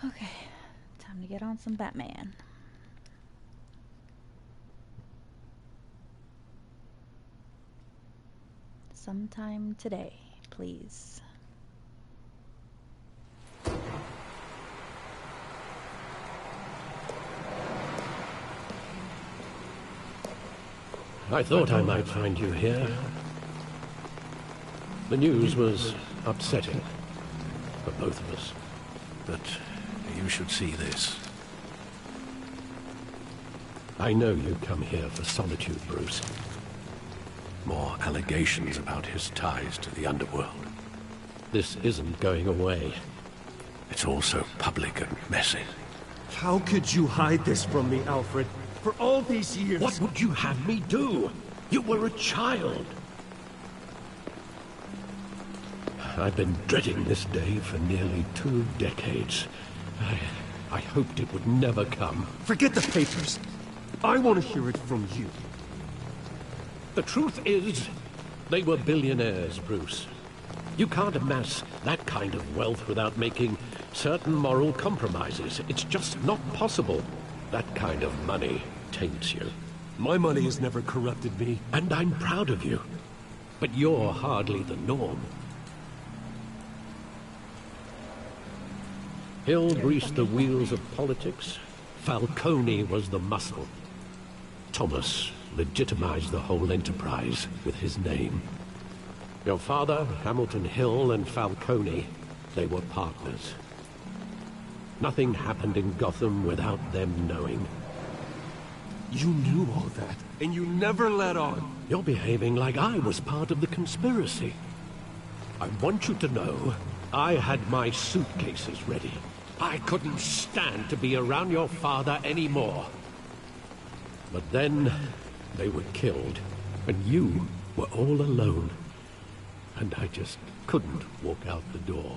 Okay, time to get on some Batman. Sometime today, please. I thought I might find you here. The news was upsetting for both of us. But you should see this. I know you come here for solitude, Bruce. More allegations about his ties to the underworld. This isn't going away. It's all so public and messy. How could you hide this from me, Alfred? For all these years... What would you have me do? You were a child. I've been dreading this day for nearly 2 decades. I hoped it would never come. Forget the papers. I want to hear it from you. The truth is, they were billionaires, Bruce. You can't amass that kind of wealth without making certain moral compromises. It's just not possible. That kind of money taints you. My money has never corrupted me. And I'm proud of you. But you're hardly the norm. Hill greased the wheels of politics. Falcone was the muscle. Thomas legitimized the whole enterprise with his name. Your father, Hamilton Hill, and Falcone, they were partners. Nothing happened in Gotham without them knowing. You knew all that, and you never let on. You're behaving like I was part of the conspiracy. I want you to know, I had my suitcases ready. I couldn't stand to be around your father anymore. But then, they were killed, and you were all alone. And I just couldn't walk out the door.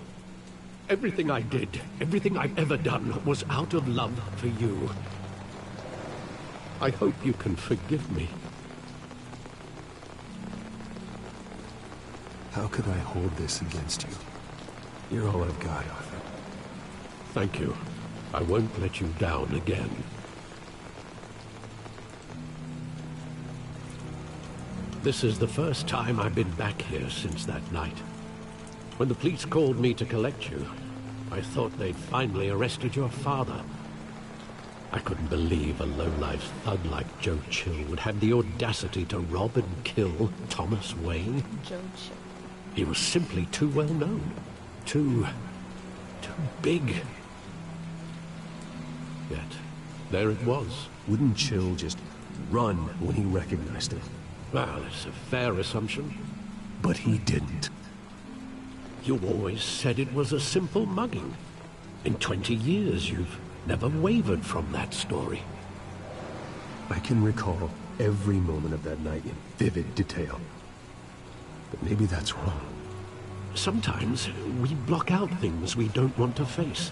Everything I did, everything I've ever done, was out of love for you. I hope you can forgive me. How could I hold this against you? You're all I've got, Arthur. Thank you. I won't let you down again. This is the first time I've been back here since that night. When the police called me to collect you, I thought they'd finally arrested your father. I couldn't believe a low-life thug like Joe Chill would have the audacity to rob and kill Thomas Wayne. Joe Chill. He was simply too well known. Too big. Yet, there it was. Wouldn't Chill just run when he recognized him? Well, it's a fair assumption. But he didn't. You always said it was a simple mugging. In 20 years, you've never wavered from that story. I can recall every moment of that night in vivid detail. But maybe that's wrong. Sometimes we block out things we don't want to face.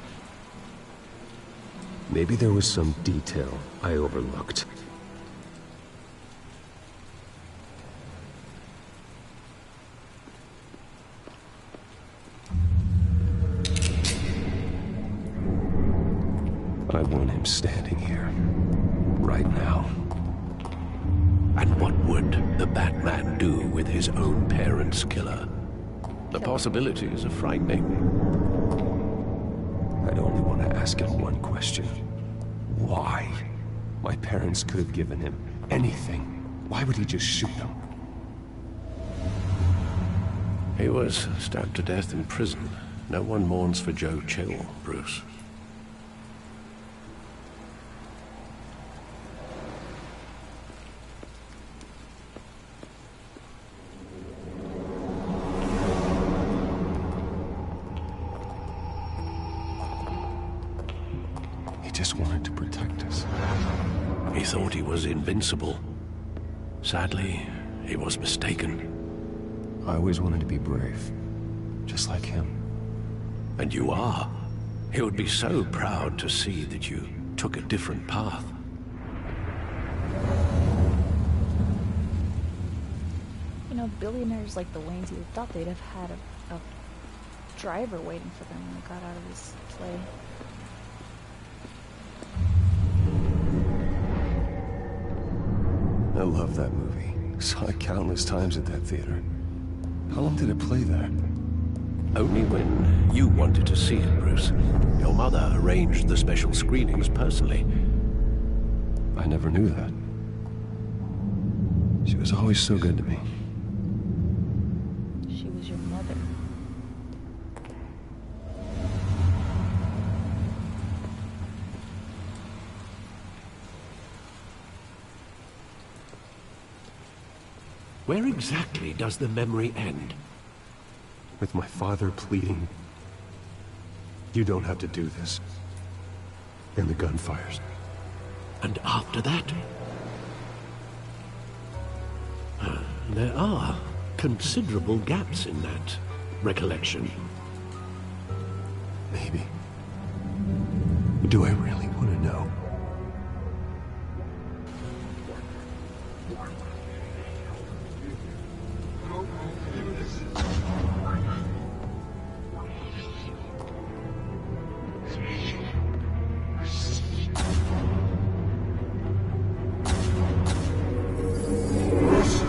Maybe there was some detail I overlooked. I want him standing here, right now. And what would the Batman do with his own parents' killer? The possibilities are frightening. I'd only want to ask him one question. Why? My parents could have given him anything. Why would he just shoot them? He was stabbed to death in prison. No one mourns for Joe Chill, Bruce. Just wanted to protect us. He thought he was invincible. Sadly, he was mistaken. I always wanted to be brave, just like him. And you are. He would be so proud to see that you took a different path. You know, billionaires like the Waynes, you would thought they'd have had a driver waiting for them when they got out of this play. I love that movie. Saw it countless times at that theater. How long did it play there? Only when you wanted to see it, Bruce. Your mother arranged the special screenings personally. I never knew that. She was always so good to me. She was your mother. Where exactly does the memory end? With my father pleading, "You don't have to do this." And the gun fires. And after that? There are considerable gaps in that recollection. Maybe. Do I really want to know?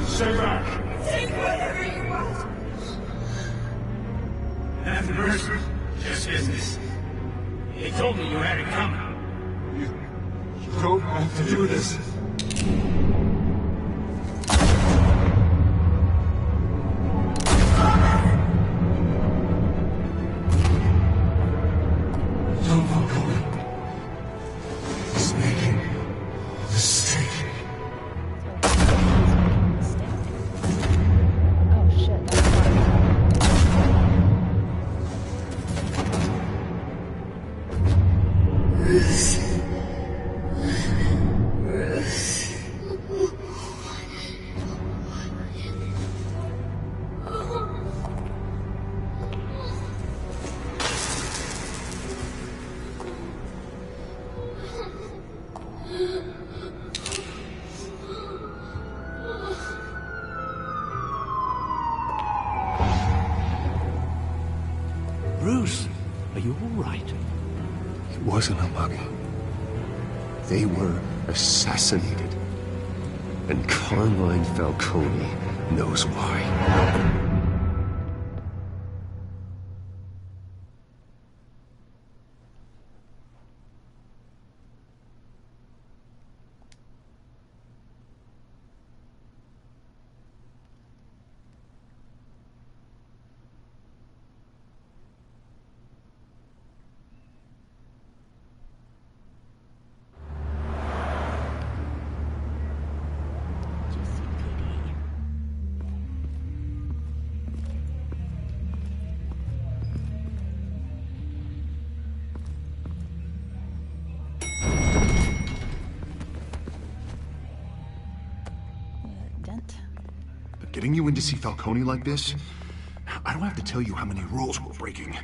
Stay back! Take whatever you want! Nothing, Bruce. Just business. He told me you had it coming. You don't have to do this. Don't walk away. He's making a mistake. Oh shit, that's Bruce, are you all right? It wasn't a muggy. They were assassinated. And Carmine Falcone knows why. dent. But getting you in to see Falcone like this, I don't have to tell you how many rules we're breaking.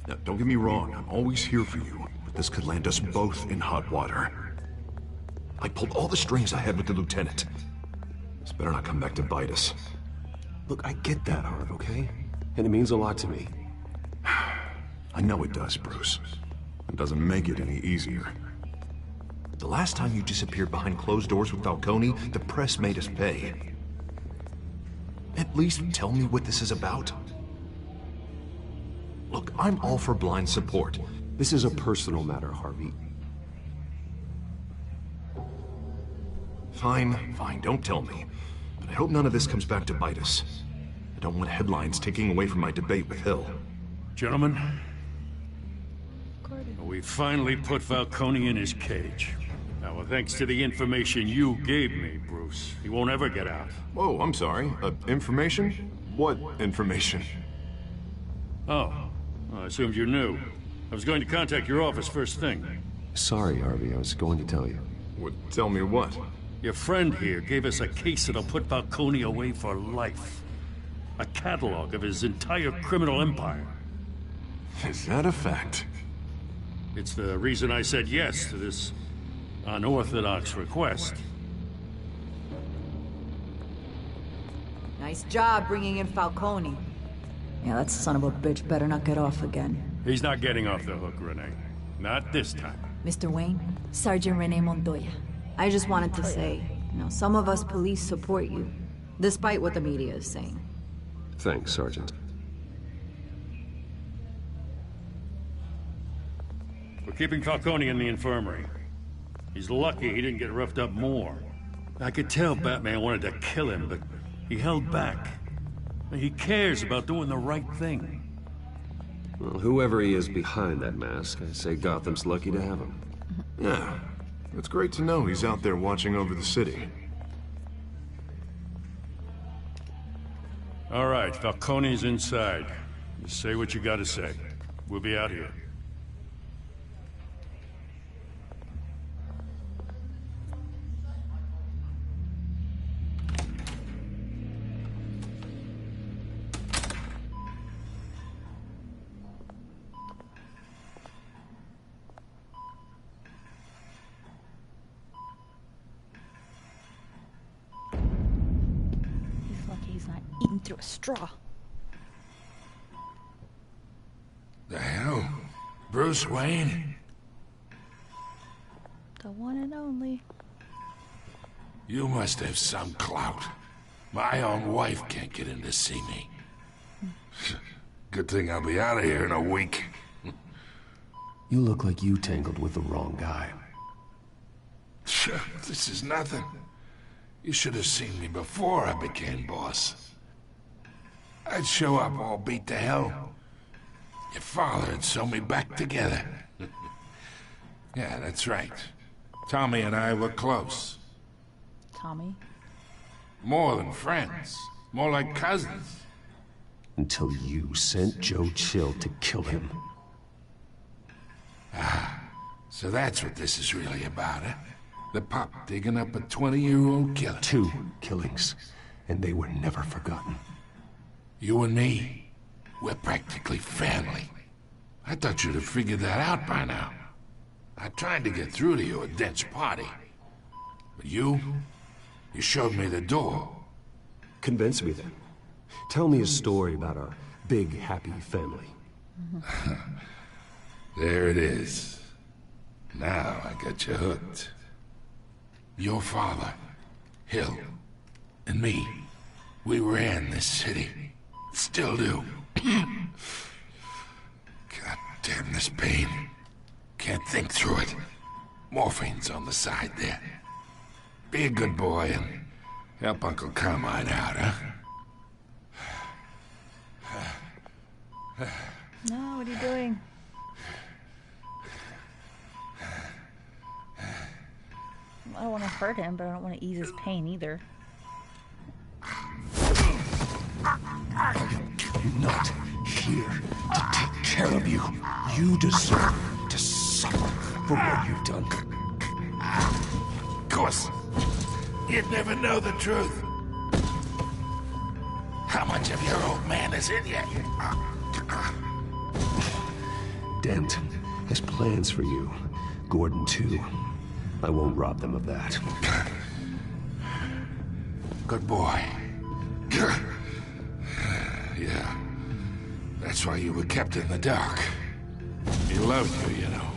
Now, don't get me wrong, I'm always here for you, but this could land us both in hot water. I pulled all the strings I had with the lieutenant. This better not come back to bite us. Look, I get that, Harv, okay? And it means a lot to me. I know it does, Bruce. It doesn't make it any easier. The last time you disappeared behind closed doors with Falcone, the press made us pay. At least tell me what this is about. Look, I'm all for blind support. This is a personal matter, Harvey. Fine, don't tell me. But I hope none of this comes back to bite us. I don't want headlines taking away from my debate with Hill. Gentlemen, Gordon. we finally put Falcone in his cage. Now, thanks to the information you gave me, Bruce, he won't ever get out. Whoa, I'm sorry. Information? What information? Oh, I assumed you knew. I was going to contact your office first thing. Sorry, Harvey, I was going to tell you. Tell me what? Your friend here gave us a case that'll put Falcone away for life. A catalog of his entire criminal empire. Is that a fact? It's the reason I said yes to this unorthodox request. Nice job bringing in Falcone. Yeah, that son of a bitch better not get off again. He's not getting off the hook, Renee. Not this time. Mr. Wayne, Sergeant Rene Montoya. I just wanted to say, You know, some of us police support you, despite what the media is saying. Thanks, Sergeant. We're keeping Falcone in the infirmary. He's lucky he didn't get roughed up more. I could tell Batman wanted to kill him, but he held back. He cares about doing the right thing. Well, whoever he is behind that mask, I say Gotham's lucky to have him. Yeah, it's great to know he's out there watching over the city. All right, Falcone's inside. You say what you gotta say. We'll be out here. Eating through a straw. The hell? Bruce Wayne? The one and only. You must have some clout. My own wife can't get in to see me. Good thing I'll be out of here in a week. You look like you tangled with the wrong guy. This is nothing. You should have seen me before I became boss. I'd show up all beat to hell. Your father would sew me back together. Yeah, that's right. Tommy and I were close. Tommy? More than friends. More like cousins. Until you sent Joe Chill to kill him. So that's what this is really about, huh? The pup digging up a 20-year-old killer. 2 killings, and they were never forgotten. You and me, we're practically family. I thought you'd have figured that out by now. I tried to get through to you at Dent's party. But you showed me the door. Convince me then. Tell me a story about our big, happy family. There it is. Now I got you hooked. Your father, Hill, and me, we ran this city. Still do. God damn this pain. Can't think through it. Morphine's on the side there. Be a good boy and help Uncle Carmine out, huh? No, what are you doing? I don't want to hurt him, but I don't want to ease his pain either. I'm not here to take care of you. You deserve to suffer for what you've done. Of course. You'd never know the truth. How much of your old man is in you? Dent has plans for you. Gordon, too. I won't rob them of that. Good boy. Yeah. That's why you were kept in the dark. He loved you, you know.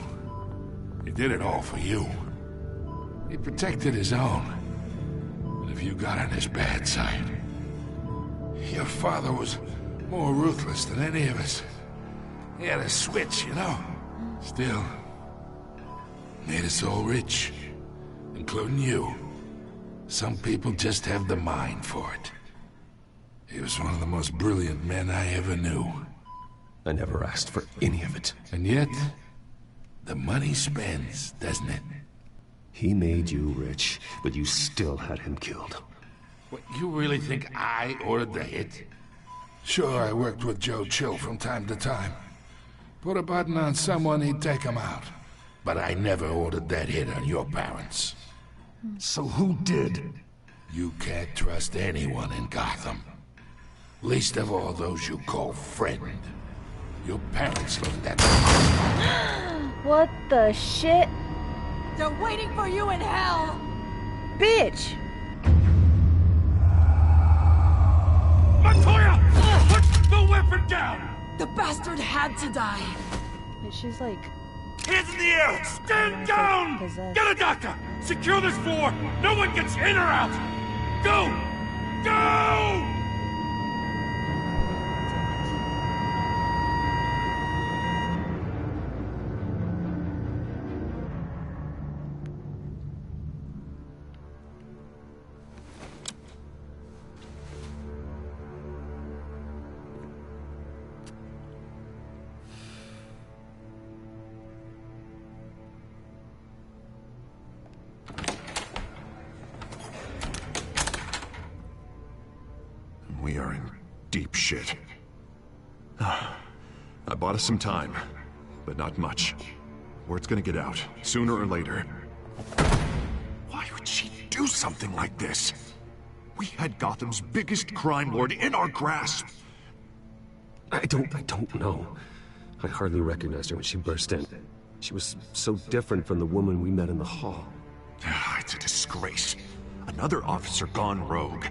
He did it all for you. He protected his own. But if you got on his bad side, your father was more ruthless than any of us. He had a switch, you know. Still, made us all rich, including you. Some people just have the mind for it. He was one of the most brilliant men I ever knew. I never asked for any of it. And yet, the money spends, doesn't it? He made you rich, but you still had him killed. What, you really think I ordered the hit? Sure, I worked with Joe Chill from time to time. Put a button on someone, he'd take him out. But I never ordered that hit on your parents. So who did? You can't trust anyone in Gotham. Least of all those you call friend. Your parents looked at me. What the shit? They're waiting for you in hell! Bitch! Montoya! Put the weapon down! The bastard had to die. She's like Hands in the air! Stand down! Possessed. Get a doctor! Secure this floor! No one gets in or out! Go! Go! We are in deep shit. I bought us some time, but not much. Word's gonna get out, sooner or later. Why would she do something like this? We had Gotham's biggest crime lord in our grasp. I don't know. I hardly recognized her when she burst in. She was so different from the woman we met in the hall. It's a disgrace. Another officer gone rogue.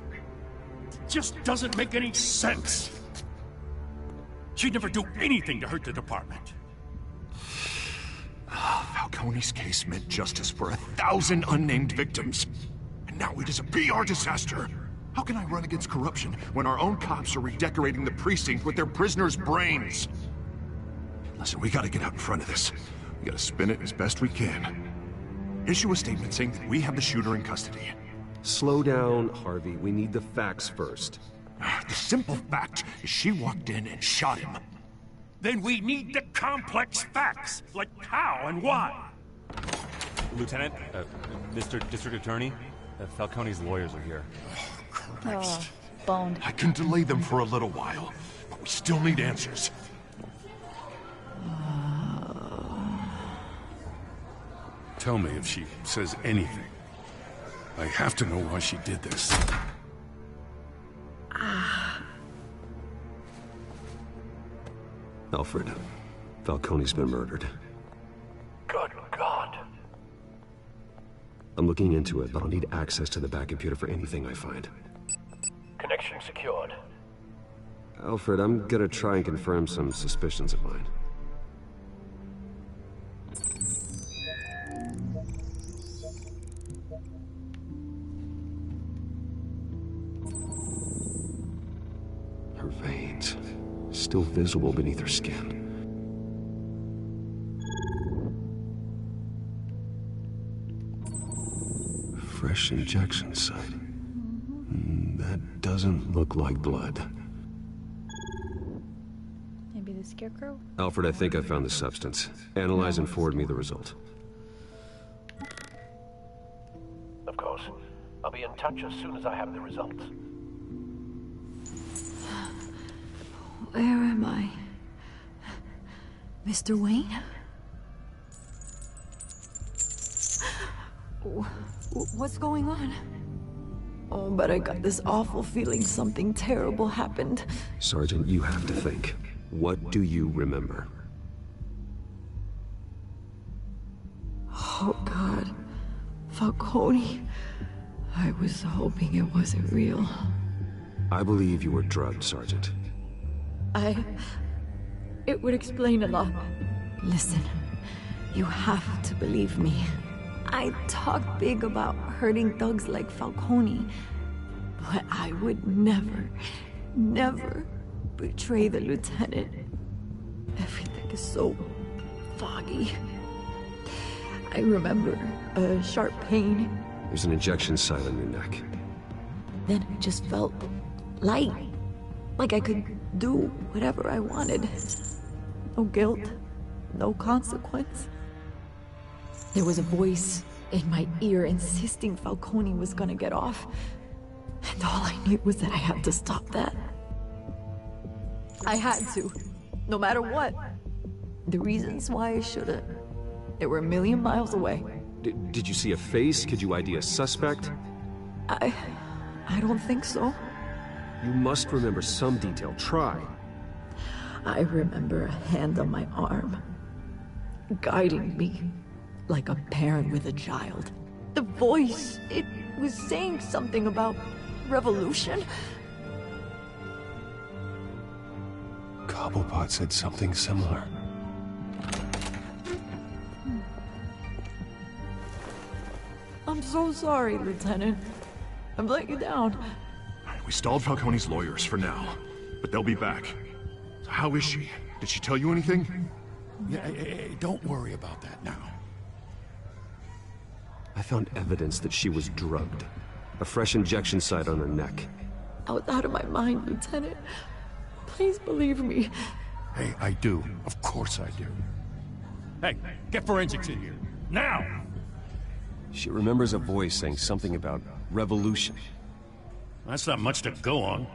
Just doesn't make any sense. She'd never do anything to hurt the department. Falcone's case meant justice for 1,000 unnamed victims. And now it is a PR disaster. How can I run against corruption when our own cops are redecorating the precinct with their prisoners' brains? Listen, we gotta get out in front of this. We gotta spin it as best we can. Issue a statement saying that we have the shooter in custody. Slow down, Harvey. We need the facts first. The simple fact is she walked in and shot him. Then we need the complex facts, like how and why. Lieutenant, Mr. District Attorney, Falcone's lawyers are here. Oh, boned. I can delay them for a little while, but we still need answers. Tell me if she says anything. I have to know why she did this. Alfred, Falcone's been murdered. Good God. I'm looking into it, but I'll need access to the back computer for anything I find. Connection secured. Alfred, I'm gonna try and confirm some suspicions of mine. Her veins, still visible beneath her skin. Fresh injection site. That doesn't look like blood. Maybe the scarecrow? Alfred, I think I found the substance. Analyze and forward me the result. Of course. I'll be in touch as soon as I have the results. Where am I? Mr. Wayne? What's going on? Oh, but I got this awful feeling something terrible happened. Sergeant, you have to think. What do you remember? Oh, God. Falcone. I was hoping it wasn't real. I believe you were drugged, Sergeant. It would explain a lot. Listen, you have to believe me. I talk big about hurting thugs like Falcone, but I would never, never betray the lieutenant. Everything is so foggy. I remember a sharp pain. There's an injection site on your neck. Then it just felt light. Like I could do whatever I wanted. No guilt, no consequence. There was a voice in my ear insisting Falcone was gonna get off. And all I knew was that I had to stop that. I had to, no matter what. The reasons why I shouldn't, they were a million miles away. Did you see a face? Could you ID a suspect? I don't think so. You must remember some detail. Try. I remember a hand on my arm, guiding me like a parent with a child. The voice, it was saying something about revolution. Cobblepot said something similar. so sorry, Lieutenant. I've let you down. We stalled Falcone's lawyers for now, but they'll be back. So how is she? Did she tell you anything? Yeah, don't worry about that now. I found evidence that she was drugged. A fresh injection site on her neck. I was out of my mind, Lieutenant. Please believe me. Hey, I do. Of course I do. Hey, get forensics in here. Now! She remembers a voice saying something about revolution. That's not much to go on.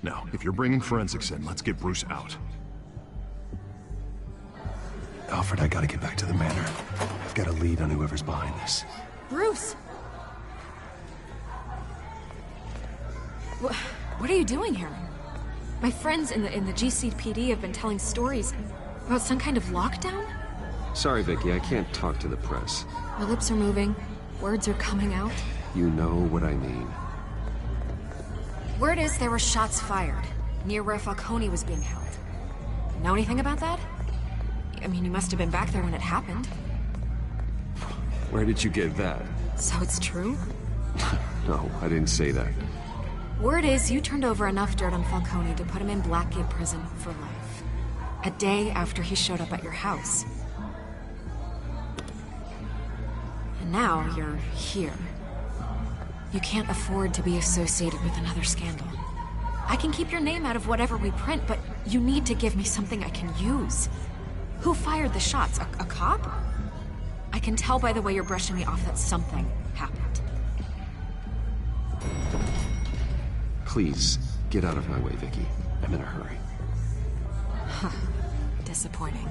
Now, if you're bringing forensics in, let's get Bruce out. Alfred, I gotta get back to the manor. I've got a lead on whoever's behind this. Bruce! What are you doing here? My friends in the GCPD have been telling stories about some kind of lockdown? Sorry, Vicky, I can't talk to the press. My lips are moving. Words are coming out. You know what I mean. Word is there were shots fired near where Falcone was being held. Know anything about that? I mean, you must have been back there when it happened. Where did you get that? So it's true? No, I didn't say that. Word is you turned over enough dirt on Falcone to put him in Blackgate Prison for life. A day after he showed up at your house. And now you're here. You can't afford to be associated with another scandal. I can keep your name out of whatever we print, but you need to give me something I can use. Who fired the shots? A cop? I can tell by the way you're brushing me off that something happened. Please, get out of my way, Vicky. I'm in a hurry. Huh. Disappointing.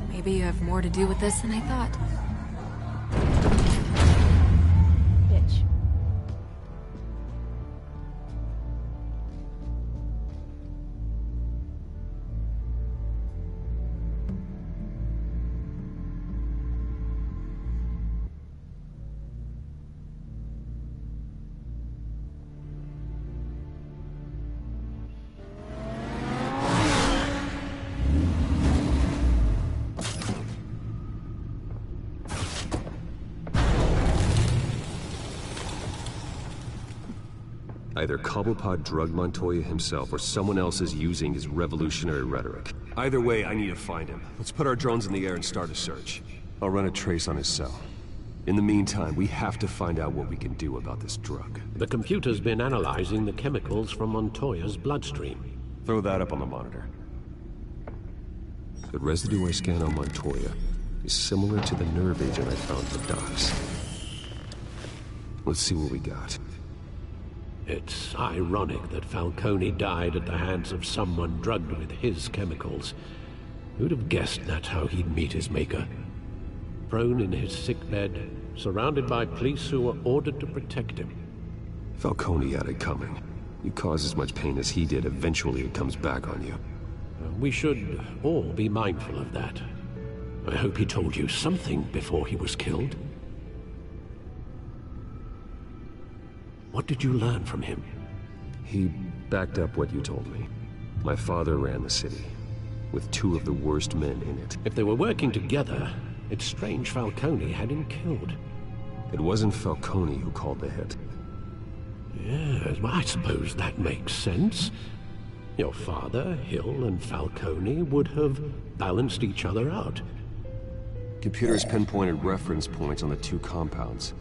Maybe you have more to do with this than I thought. Bitch. Either Cobblepot drugged Montoya himself, or someone else is using his revolutionary rhetoric. Either way, I need to find him. Let's put our drones in the air and start a search. I'll run a trace on his cell. In the meantime, we have to find out what we can do about this drug. The computer's been analyzing the chemicals from Montoya's bloodstream. Throw that up on the monitor. The residue I scan on Montoya is similar to the nerve agent I found at the docks. Let's see what we got. It's ironic that Falcone died at the hands of someone drugged with his chemicals. Who'd have guessed that's how he'd meet his maker? Prone in his sickbed, surrounded by police who were ordered to protect him. Falcone had it coming. You cause as much pain as he did, eventually it comes back on you. We should all be mindful of that. I hope he told you something before he was killed. What did you learn from him? He backed up what you told me. My father ran the city, with two of the worst men in it. If they were working together, it's strange Falcone had him killed. It wasn't Falcone who called the hit. Yes, well, I suppose that makes sense. Your father, Hill, and Falcone would have balanced each other out. Computers pinpointed reference points on the two compounds.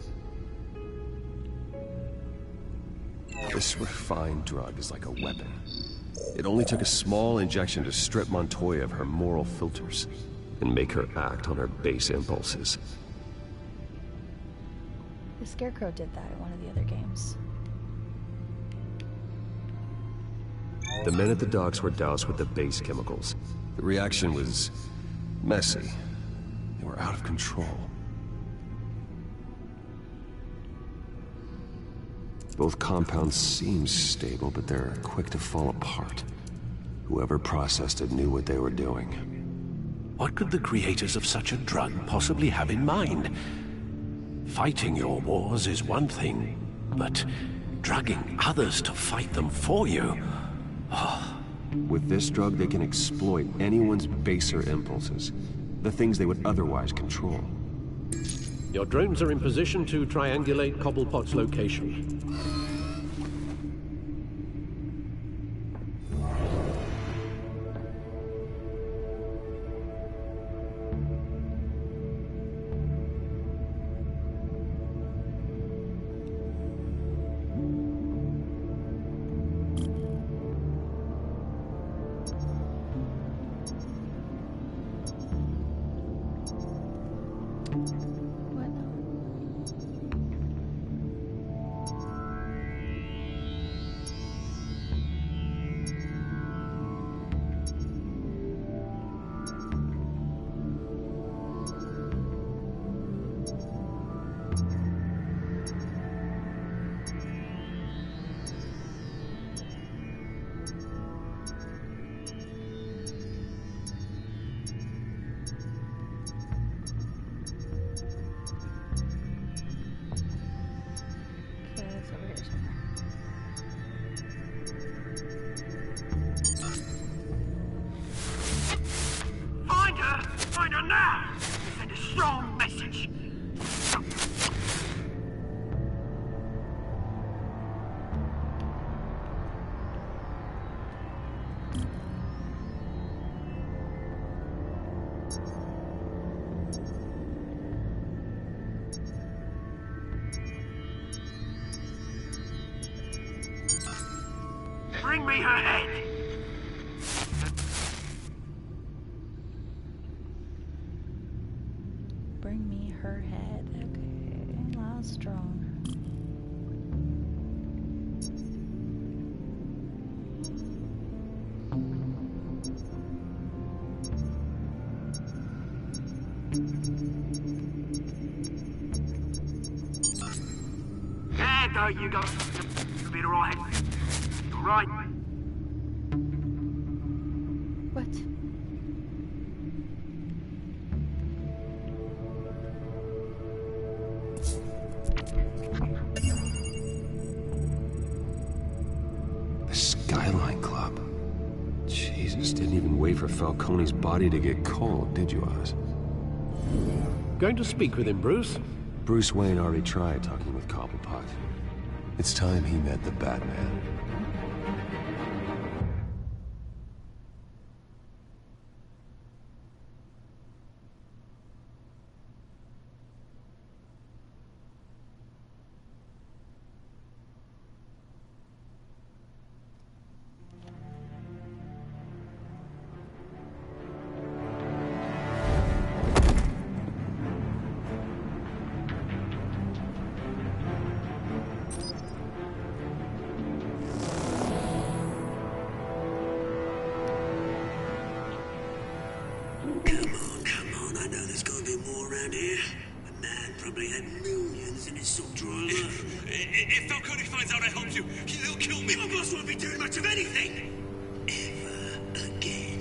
This refined drug is like a weapon. It only took a small injection to strip Montoya of her moral filters and make her act on her base impulses. The Scarecrow did that in one of the other games. The men at the docks were doused with the base chemicals. The reaction was messy. They were out of control. Both compounds seem stable, but they're quick to fall apart. Whoever processed it knew what they were doing. What could the creators of such a drug possibly have in mind? Fighting your wars is one thing, but drugging others to fight them for you? With this drug, they can exploit anyone's baser impulses, the things they would otherwise control. Your drones are in position to triangulate Cobblepot's location. Find her now! Send a strong message. Bring me her head! Bring me her head. Okay, last strong. There you go. You'll be alright. You're right. What? The Skyline Club. Jesus, didn't even wait for Falcone's body to get cold, did you, Oz? Going to speak with him, Bruce? Bruce Wayne already tried talking with Cobblepot. It's time he met the Batman. If Falcone finds out I helped you, he'll kill me. My boss won't be doing much of anything. Ever again.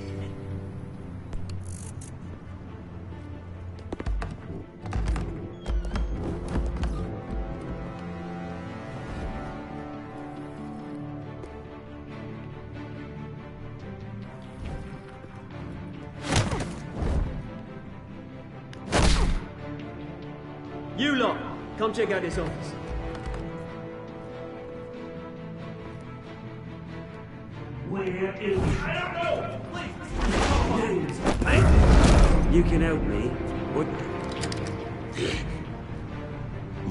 You lot, come check out this office. Where is he? I don't know! Please! You can help me. What?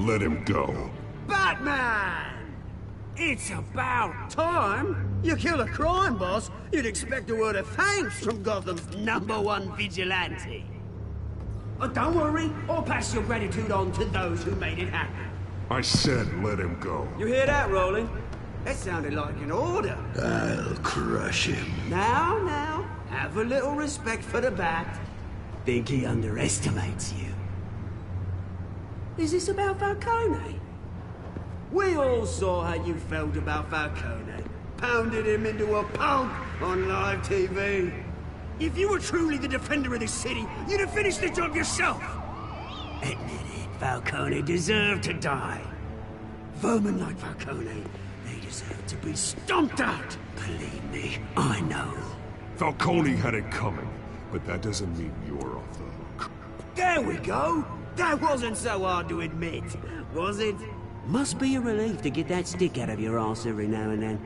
Let him go. Batman! It's about time. You kill a crime boss, you'd expect a word of thanks from Gotham's #1 vigilante. Oh, don't worry, I'll pass your gratitude on to those who made it happen. I said let him go. You hear that, Roland? That sounded like an order. I'll crush him. Now, have a little respect for the Bat. Think he underestimates you. Is this about Falcone? We all saw how you felt about Falcone. Pounded him into a pulp on live TV. If you were truly the defender of this city, you'd have finished the job yourself. Admit it, Falcone deserved to die. Vermin like Falcone, they deserve to be stomped out. Believe me, I know. Falcone had it coming, but that doesn't mean you're off the hook. There we go. That wasn't so hard to admit, was it? Must be a relief to get that stick out of your arse every now and then.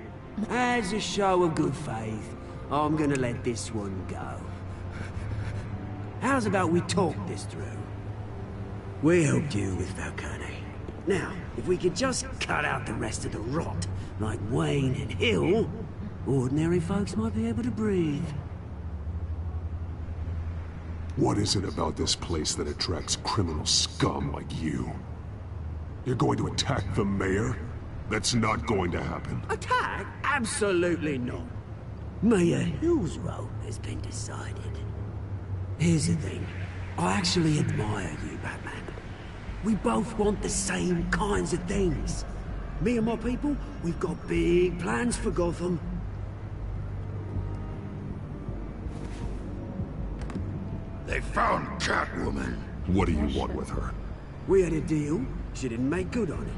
As a show of good faith, I'm gonna let this one go. How's about we talk this through? We helped you with Falcone. Now, if we could just cut out the rest of the rot, like Wayne and Hill, ordinary folks might be able to breathe. What is it about this place that attracts criminal scum like you? You're going to attack the mayor? That's not going to happen. Attack? Absolutely not. Mayor Hill's role has been decided. Here's the thing. I actually admire you, Batman. We both want the same kinds of things. Me and my people, we've got big plans for Gotham. They found Catwoman. What do you want with her? We had a deal. She didn't make good on it.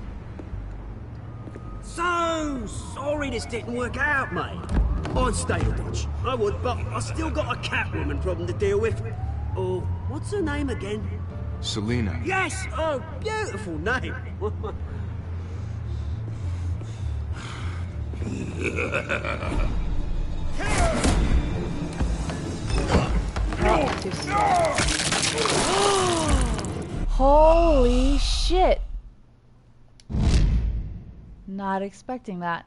So sorry this didn't work out, mate. I'd stay to watch. I would, but I still got a Catwoman problem to deal with. Oh, what's her name again? Selina. Yes! Oh, beautiful name. Holy shit. Not expecting that.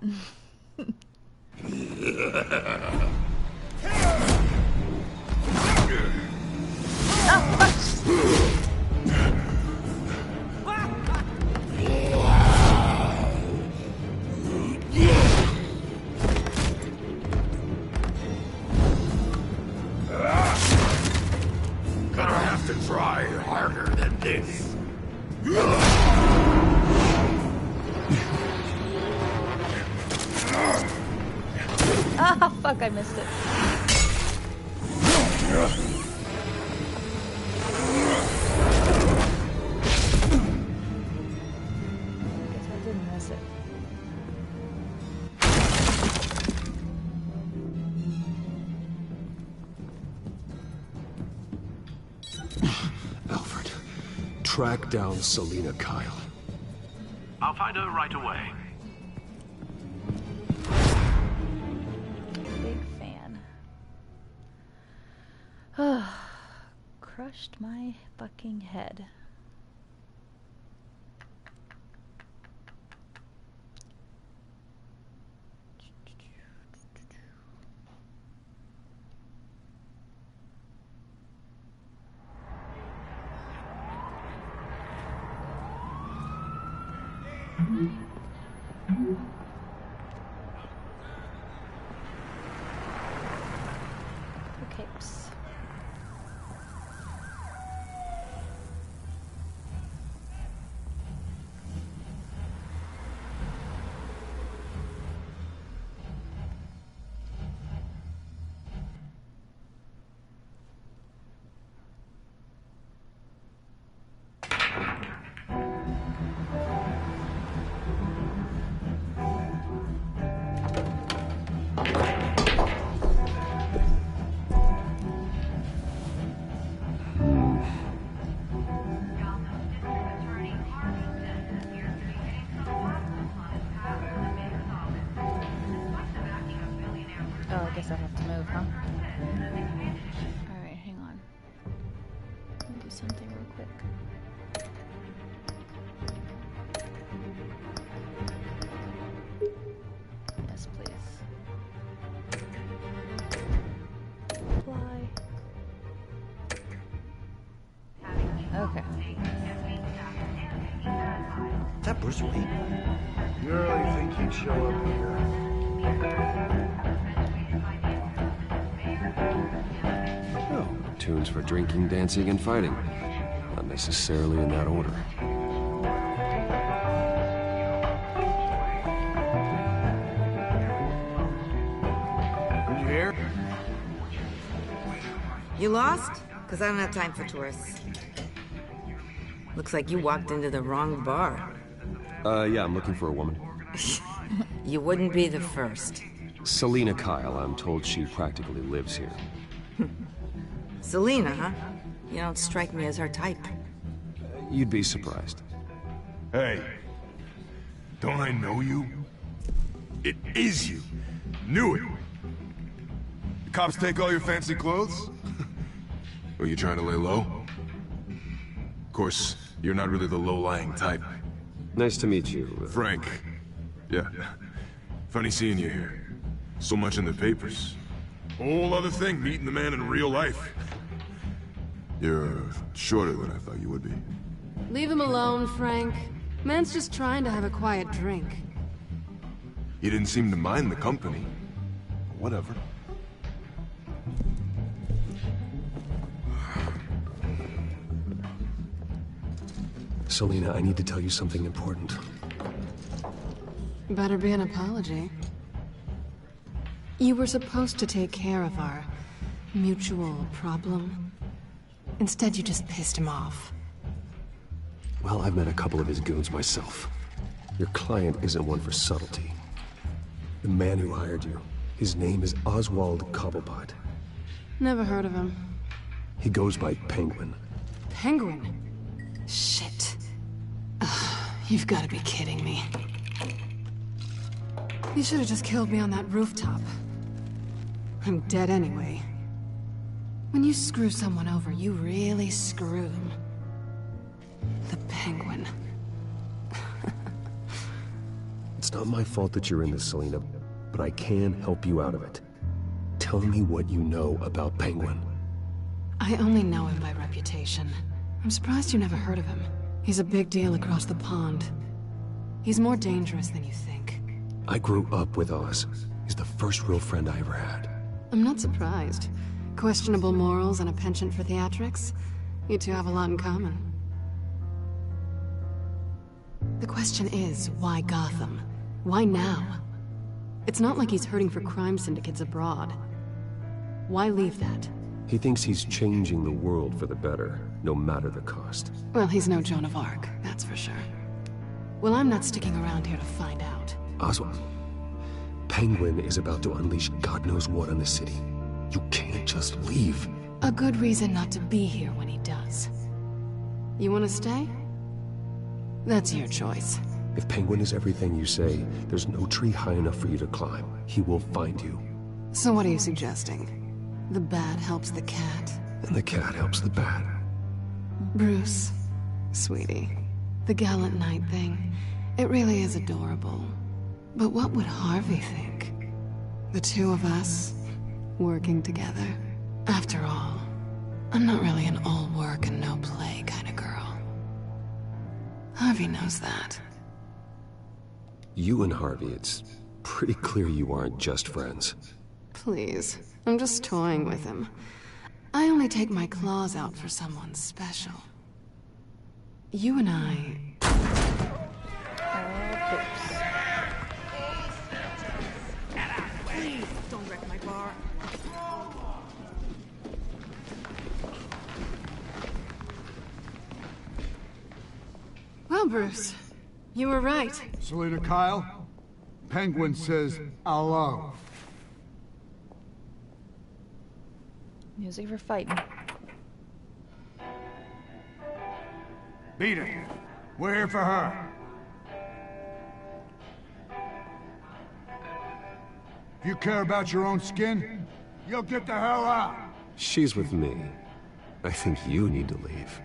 Gonna have to try harder than this. Ah, fuck, I missed it. Guess I didn't miss it. Alfred, track down Selina Kyle. I'll find her right away. Big fan. Crushed my fucking head. The capes. Oh, I guess I have to move, huh? Alright, hang on. Let me do something real quick. Yes, please. Apply. Okay. Is that Bruce Wayne? You really think he'd show up here? Oh, tunes for drinking, dancing, and fighting. Not necessarily in that order. Did you hear? You lost? Because I don't have time for tourists. Looks like you walked into the wrong bar. Yeah, I'm looking for a woman. You wouldn't be the first. Selina Kyle, I'm told she practically lives here. Selina, huh? You don't strike me as her type. You'd be surprised. Hey, don't I know you? It is you. Knew it. The cops take all your fancy clothes? Are you trying to lay low? Of course, you're not really the low-lying type. Nice to meet you. Frank. Yeah. Funny seeing you here. So much in the papers. Whole other thing, meeting the man in real life. You're shorter than I thought you would be. Leave him alone, Frank. Man's just trying to have a quiet drink. You didn't seem to mind the company. Whatever. Selina, I need to tell you something important. Better be an apology. You were supposed to take care of our mutual problem. Instead, you just pissed him off. Well, I've met a couple of his goons myself. Your client isn't one for subtlety. The man who hired you, his name is Oswald Cobblepot. Never heard of him. He goes by Penguin. Penguin? Shit. Ugh, you've got to be kidding me. You should have just killed me on that rooftop. I'm dead anyway. When you screw someone over, you really screw them. The Penguin. It's not my fault that you're in this, Selina, but I can help you out of it. Tell me what you know about Penguin. I only know him by reputation. I'm surprised you never heard of him. He's a big deal across the pond. He's more dangerous than you think. I grew up with Oz. He's the first real friend I ever had. I'm not surprised. Questionable morals and a penchant for theatrics. You two have a lot in common. The question is, why Gotham? Why now? It's not like he's hurting for crime syndicates abroad. Why leave that? He thinks he's changing the world for the better, no matter the cost. Well, he's no Joan of Arc, that's for sure. Well, I'm not sticking around here to find out. Oswald, Penguin is about to unleash God knows what on the city. You can't just leave. A good reason not to be here when he does. You want to stay? That's your choice. If Penguin is everything you say, there's no tree high enough for you to climb. He will find you. So what are you suggesting? The bat helps the cat. And the cat helps the bat. Bruce, sweetie, the gallant knight thing, it really is adorable. But what would Harvey think? The two of us, working together? After all, I'm not really an all work and no play kind of girl. Harvey knows that. You and Harvey, it's pretty clear you aren't just friends. Please, I'm just toying with him. I only take my claws out for someone special. You and I... Please, don't wreck my bar. Well, Bruce, you were right. Selina Kyle, Penguin says hello. Music for fighting. Beat it. We're here for her. If you care about your own skin, you'll get the hell out. She's with me. I think you need to leave.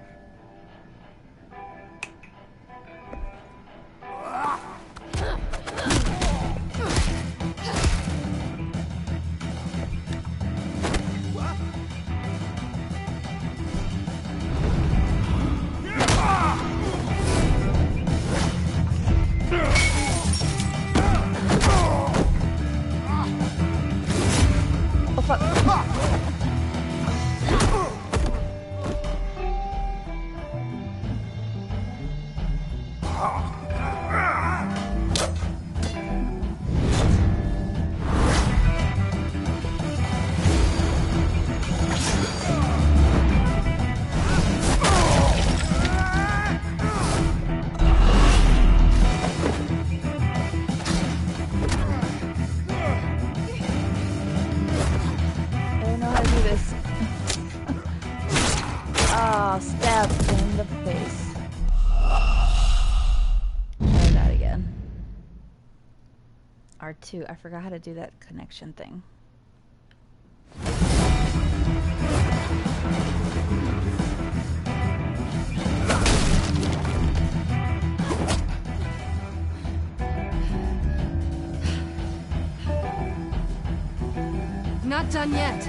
Ah, stabbed in the face. R2. I forgot how to do that connection thing. Not done yet.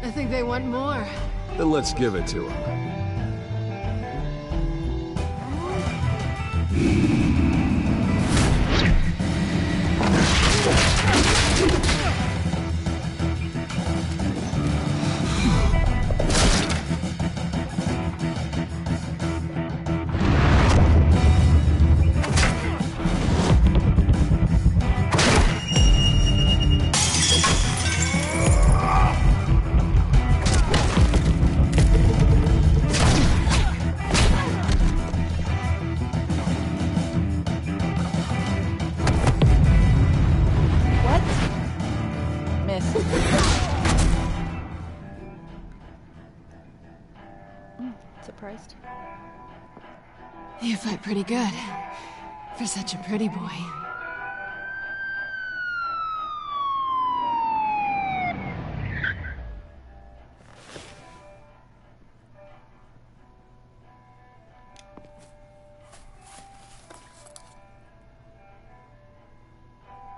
I think they want more. Then let's give it to them. Surprised. You fight pretty good. For such a pretty boy.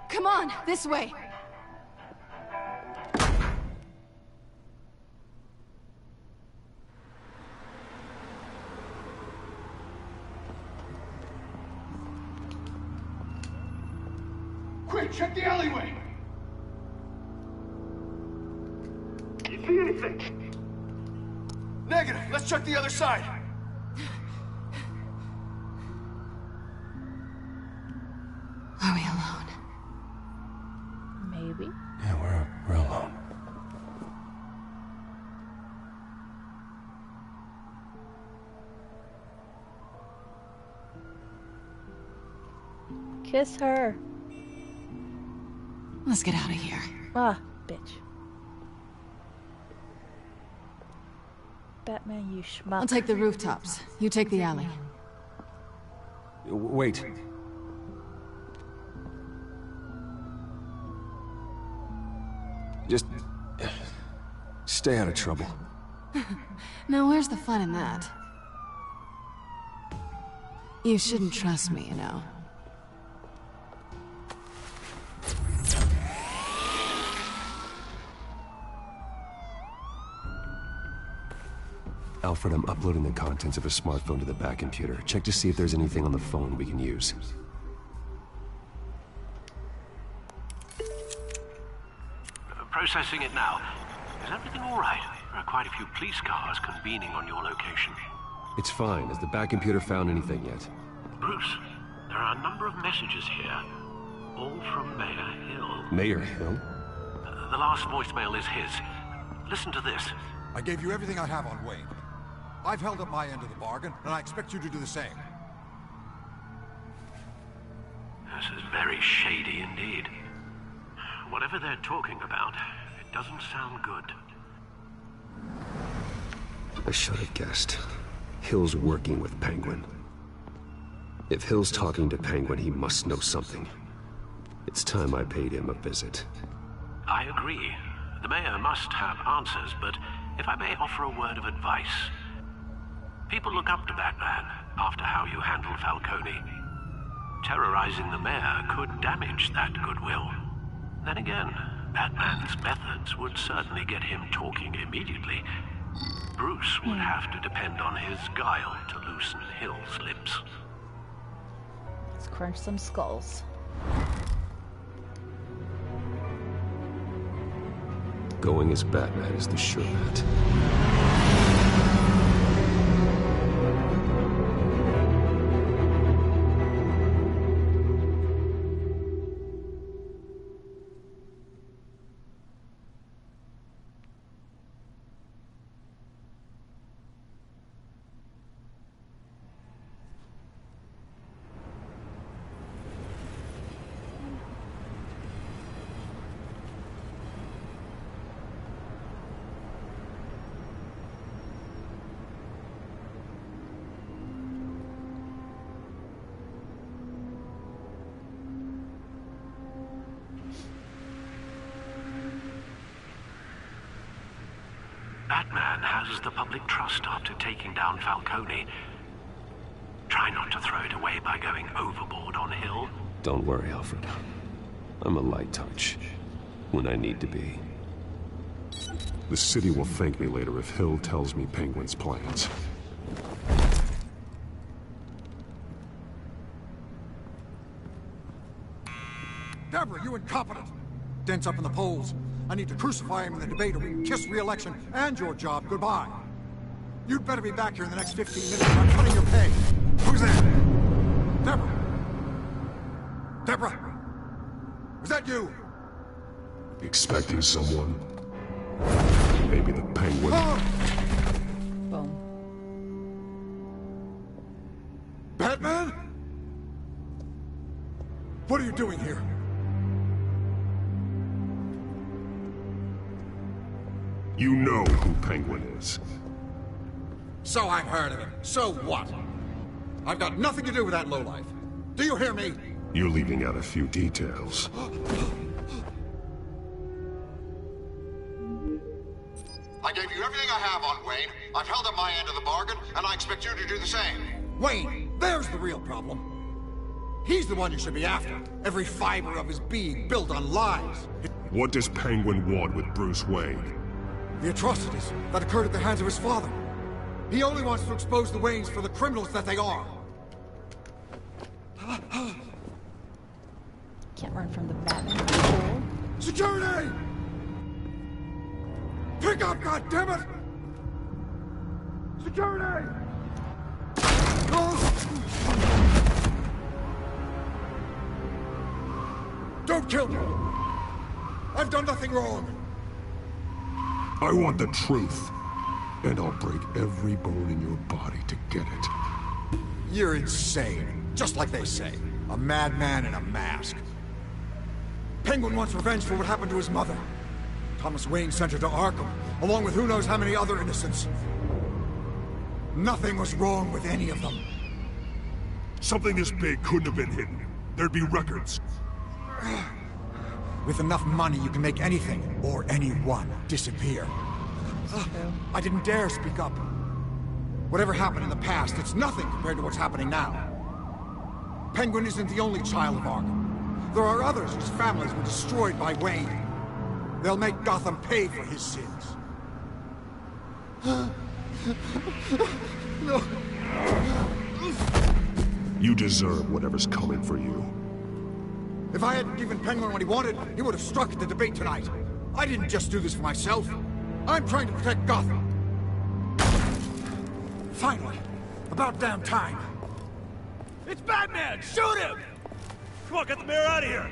Come on, this way. Quick, check the alleyway! You see anything? Negative. Let's check the other side. Are we alone? Maybe. Yeah, we're alone. Kiss her. Let's get out of here. Ah, bitch. Batman, you schmuck. I'll take the rooftops. You take the alley. Wait. Just... stay out of trouble. Now, where's the fun in that? You shouldn't trust me, you know. Alfred, I'm uploading the contents of a smartphone to the back computer. Check to see if there's anything on the phone we can use. Processing it now. Is everything all right? There are quite a few police cars convening on your location. It's fine. Has the back computer found anything yet? Bruce, there are a number of messages here. All from Mayor Hill. Mayor Hill? The last voicemail is his. Listen to this. I gave you everything I have on Wayne. I've held up my end of the bargain, and I expect you to do the same. This is very shady indeed. Whatever they're talking about, it doesn't sound good. I should have guessed. Hill's working with Penguin. If Hill's talking to Penguin, he must know something. It's time I paid him a visit. I agree. The mayor must have answers, but if I may offer a word of advice. People look up to Batman after how you handled Falcone. Terrorizing the mayor could damage that goodwill. Then again, Batman's methods would certainly get him talking immediately. Bruce would have to depend on his guile to loosen Hill's lips. Let's crunch some skulls. Going as Batman is the sure bet. Batman has the public trust after taking down Falcone. Try not to throw it away by going overboard on Hill. Don't worry, Alfred. I'm a light touch. When I need to be. The city will thank me later if Hill tells me Penguin's plans. Deborah, you incompetent! Dents up in the polls. I need to crucify him in the debate or we can kiss re-election and your job goodbye. You'd better be back here in the next 15 minutes or I'm cutting your pay. Who's there? Deborah! Deborah! Is that you? Expecting someone? Maybe the Penguin? Boom. Batman? What are you doing here? You know who Penguin is. So I've heard of him. So what? I've got nothing to do with that lowlife. Do you hear me? You're leaving out a few details. I gave you everything I have on Wayne. I've held up my end of the bargain, and I expect you to do the same. Wayne, there's the real problem. He's the one you should be after. Every fiber of his being built on lies. What does Penguin want with Bruce Wayne? The atrocities that occurred at the hands of his father. He only wants to expose the Waynes for the criminals that they are. Can't run from the Batman. Security! Pick up, goddammit! Security! Don't kill me! I've done nothing wrong! I want the truth. And I'll break every bone in your body to get it. You're insane. Just like they say. A madman in a mask. Penguin wants revenge for what happened to his mother. Thomas Wayne sent her to Arkham, along with who knows how many other innocents. Nothing was wrong with any of them. Something this big couldn't have been hidden. There'd be records. With enough money, you can make anything, or anyone, disappear. I didn't dare speak up. Whatever happened in the past, it's nothing compared to what's happening now. Penguin isn't the only child of Arkham. There are others whose families were destroyed by Wayne. They'll make Gotham pay for his sins. No. You deserve whatever's coming for you. If I hadn't given Penguin what he wanted, he would have struck at the debate tonight. I didn't just do this for myself. I'm trying to protect Gotham. Finally. About damn time. It's Batman! Shoot him! Come on, get the mayor out of here!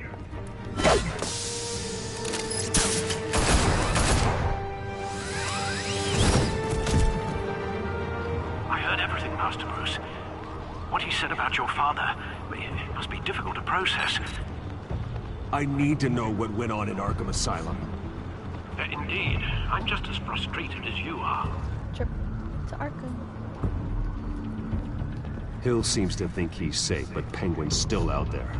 I heard everything, Master Bruce. What he said about your father, it must be difficult to process. I need to know what went on in Arkham Asylum. Indeed. I'm just as frustrated as you are. Trip to Arkham. Hill seems to think he's safe, but Penguin's still out there.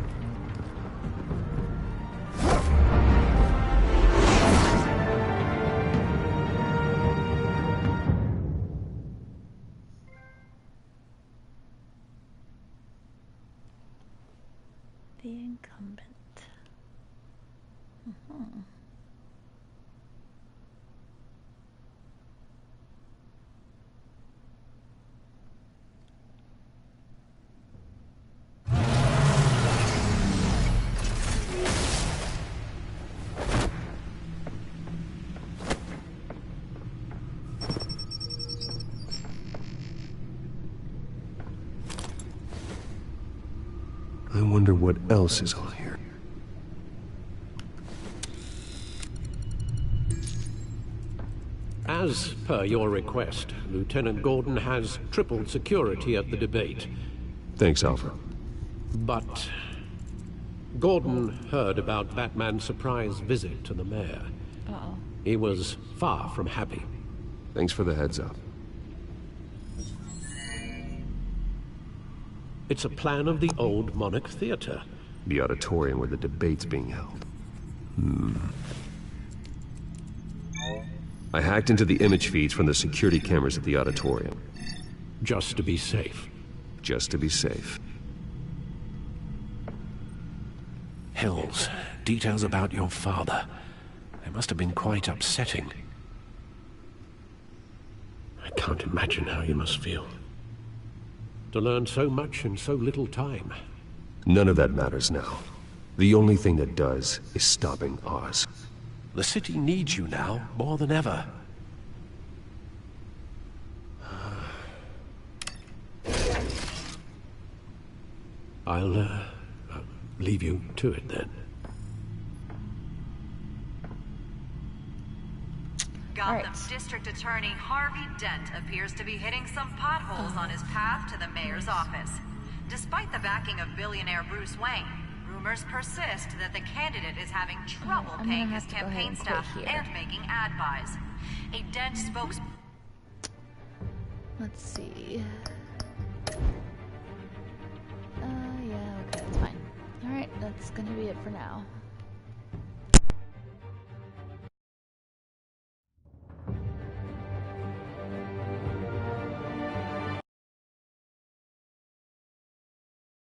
The incumbent. I wonder what else is on here. As per your request, Lieutenant Gordon has tripled security at the debate. Thanks, Alfred. But Gordon heard about Batman's surprise visit to the mayor. Uh-oh. He was far from happy. Thanks for the heads up. It's a plan of the old Monarch Theater. The auditorium where the debate's being held. I hacked into the image feeds from the security cameras at the auditorium. Just to be safe. Just to be safe. Hills, details about your father. They must have been quite upsetting. I can't imagine how you must feel. To learn so much in so little time. None of that matters now. The only thing that does is stopping Oz. The city needs you now, more than ever. I'll leave you to it then. Gotham District Attorney Harvey Dent appears to be hitting some potholes on his path to the mayor's office. Despite the backing of billionaire Bruce Wayne, rumors persist that the candidate is having trouble paying his campaign staff and making ad buys. A Dent spokes... Let's see. Yeah, okay, that's fine. Alright, that's gonna be it for now.